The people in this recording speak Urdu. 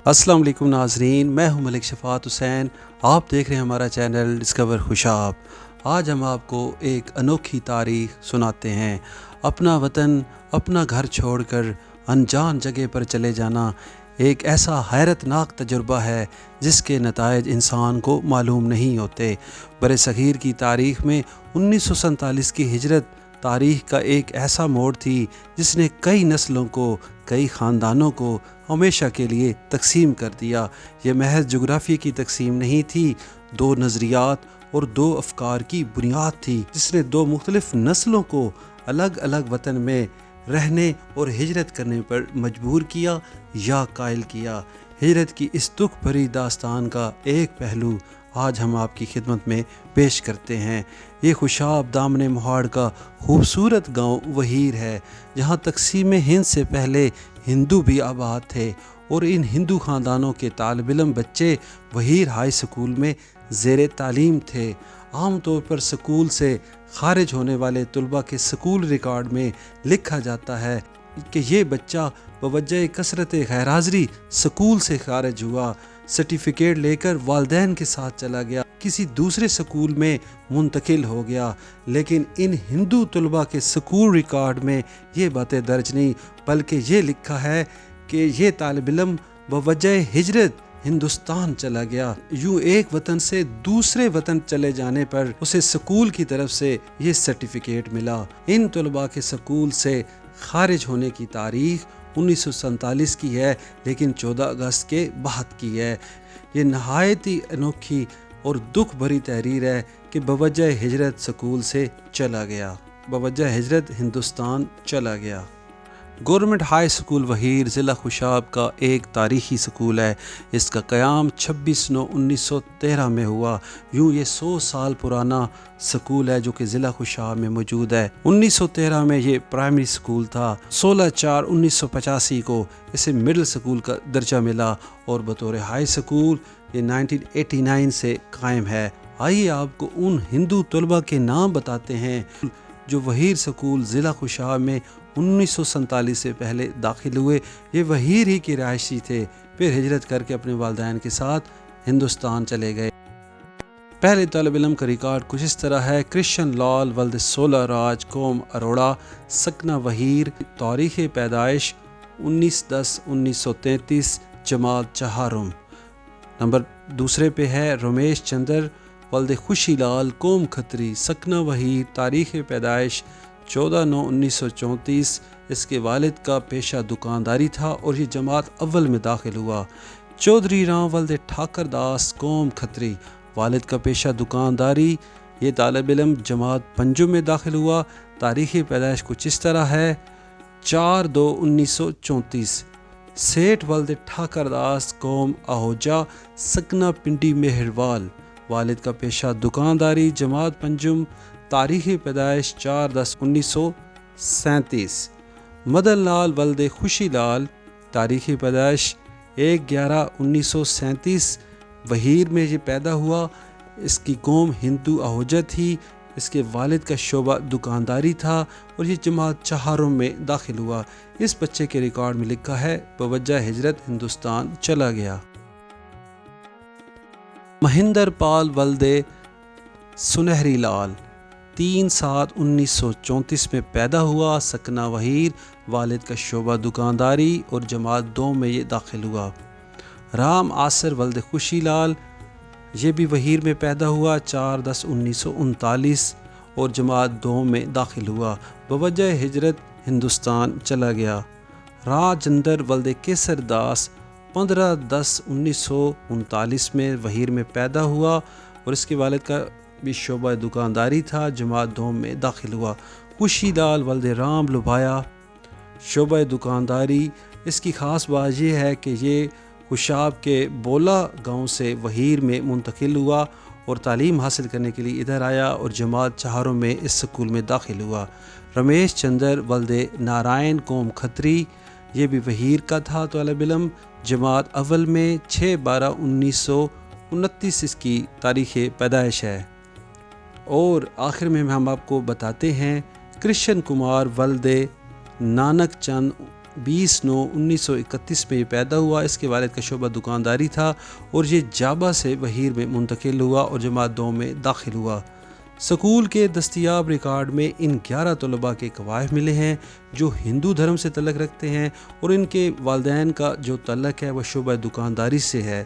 السلام علیکم ناظرین، میں ہوں ملک شفاعت حسین۔ آپ دیکھ رہے ہیں ہمارا چینل ڈسکور خوشاب۔ آج ہم آپ کو ایک انوکھی تاریخ سناتے ہیں۔ اپنا وطن، اپنا گھر چھوڑ کر انجان جگہ پر چلے جانا ایک ایسا حیرت ناک تجربہ ہے جس کے نتائج انسان کو معلوم نہیں ہوتے۔ برصغیر کی تاریخ میں 1947 کی ہجرت تاریخ کا ایک ایسا موڑ تھی جس نے کئی نسلوں کو، کئی خاندانوں کو ہمیشہ کے لیے تقسیم کر دیا۔ یہ محض جغرافیے کی تقسیم نہیں تھی، دو نظریات اور دو افکار کی بنیاد تھی جس نے دو مختلف نسلوں کو الگ الگ وطن میں رہنے اور ہجرت کرنے پر مجبور کیا یا قائل کیا۔ ہجرت کی اس دکھ بھری داستان کا ایک پہلو آج ہم آپ کی خدمت میں پیش کرتے ہیں۔ یہ خوشاب دامن مہاڑ کا خوبصورت گاؤں وہیر ہے، جہاں تقسیم ہند سے پہلے ہندو بھی آباد تھے، اور ان ہندو خاندانوں کے طالب علم بچے وہیر ہائی سکول میں زیر تعلیم تھے۔ عام طور پر سکول سے خارج ہونے والے طلباء کے سکول ریکارڈ میں لکھا جاتا ہے کہ یہ بچہ بوجہ کثرت غیر حاضری سکول سے خارج ہوا، سرٹیفکیٹ لے کر والدین کے ساتھ چلا گیا، کسی دوسرے سکول میں منتقل ہو گیا۔ لیکن ان ہندو طلباء کے سکول ریکارڈ میں یہ باتیں درج نہیں، بلکہ یہ لکھا ہے کہ یہ طالب علم بوجہ ہجرت ہندوستان چلا گیا۔ یوں ایک وطن سے دوسرے وطن چلے جانے پر اسے سکول کی طرف سے یہ سرٹیفکیٹ ملا۔ ان طلباء کے سکول سے خارج ہونے کی تاریخ 1947 کی ہے، لیکن 14 اگست کے بعد کی ہے۔ یہ نہایت ہی انوکھی اور دکھ بھری تحریر ہے کہ بوجہ ہجرت سکول سے چلا گیا، بوجہ ہجرت ہندوستان چلا گیا۔ گورنمنٹ ہائی سکول وہیر ضلع خوشاب کا ایک تاریخی سکول ہے۔ اس کا قیام 26/9/1913 میں ہوا۔ یوں یہ 100 سال پرانا سکول ہے جو کہ ضلع خوشاب میں موجود ہے۔ 1913 میں یہ پرائمری سکول تھا۔ 16/4/1985 کو اسے مڈل سکول کا درجہ ملا، اور بطور ہائی سکول یہ 1989 سے قائم ہے۔ آئیے آپ کو ان ہندو طلباء کے نام بتاتے ہیں جو وہیر سکول ضلع خوشاب میں 1947 سے پہلے داخل ہوئے۔ یہ وہیر ہی کے رہائشی تھے، پھر ہجرت کر کے اپنے والدین کے ساتھ ہندوستان چلے گئے۔ پہلے طالب علم کا ریکارڈ کچھ اس طرح ہے: کرشن لال ولد سولہ راج، قوم اروڑا، سکنہ وہیر، تاریخ پیدائش 19/10/1933، جماعت چہارم۔ نمبر دوسرے پہ ہے رمیش چندر ولد خوشی لال، قوم کھتری، سکنہ وہیر، تاریخ پیدائش 14/9/1934۔ اس کے والد کا پیشہ دکانداری تھا اور یہ جماعت اول میں داخل ہوا۔ چودھری رام ولد ٹھاکر داس، قوم کھتری، والد کا پیشہ دکانداری، یہ طالب علم جماعت پنجم میں داخل ہوا۔ تاریخ پیدائش کچھ اس طرح ہے: 4/2/1934۔ سیٹھ ولد ٹھاکر داس، قوم آہوجہ، سکنہ پنڈی مہروال، والد کا پیشہ دکانداری، جماعت پنجم، تاریخ پیدائش 4/10/1937۔ مدن لال ولد خوشی لال، تاریخ پیدائش 1/11/1937، وہیر میں یہ پیدا ہوا۔ اس کی قوم ہندو آہوجہ تھی، اس کے والد کا شعبہ دکانداری تھا، اور یہ جماعت چہارم میں داخل ہوا۔ اس بچے کے ریکارڈ میں لکھا ہے بوجہ ہجرت ہندوستان چلا گیا۔ مہندر پال ولد سنہری لال، 3/7/1934 میں پیدا ہوا، سکنہ وہیر، والد کا شعبہ دکانداری، اور جماعت دوم میں یہ داخل ہوا۔ رام آسر ولد خوشی لال، یہ بھی وہیر میں پیدا ہوا، 4/10/1939، اور جماعت دوم میں داخل ہوا۔ بوجہ ہجرت ہندوستان چلا گیا۔ راجندر ولد کیسر داس، 15/10/1939 میں وہیر میں پیدا ہوا، اور اس کے والد کا بھی شعبہ دکانداری تھا، جماعت دوم میں داخل ہوا۔ خوشی لال ولد رام لبھایا، شعبہ دکانداری۔ اس کی خاص بات یہ ہے کہ یہ خوشاب کے بولا گاؤں سے وہیر میں منتقل ہوا اور تعلیم حاصل کرنے کے لیے ادھر آیا، اور جماعت چہارم میں اس سکول میں داخل ہوا۔ رمیش چندر ولد نارائن، قوم کھتری، یہ بھی وہیر کا تھا طالب علم، جماعت اول میں، 6/12/1929 اس کی تاریخ پیدائش ہے۔ اور آخر میں ہم آپ کو بتاتے ہیں کرشن کمار ولد نانک چند 20/9/1931 میں یہ پیدا ہوا۔ اس کے والد کا شعبہ دکانداری تھا اور یہ جابہ سے بحیر میں منتقل ہوا اور جماعت 2 میں داخل ہوا۔ سکول کے دستیاب ریکارڈ میں ان 11 طلباء کے گواہ ملے ہیں جو ہندو دھرم سے تعلق رکھتے ہیں، اور ان کے والدین کا جو تعلق ہے وہ شعبہ دکانداری سے ہے۔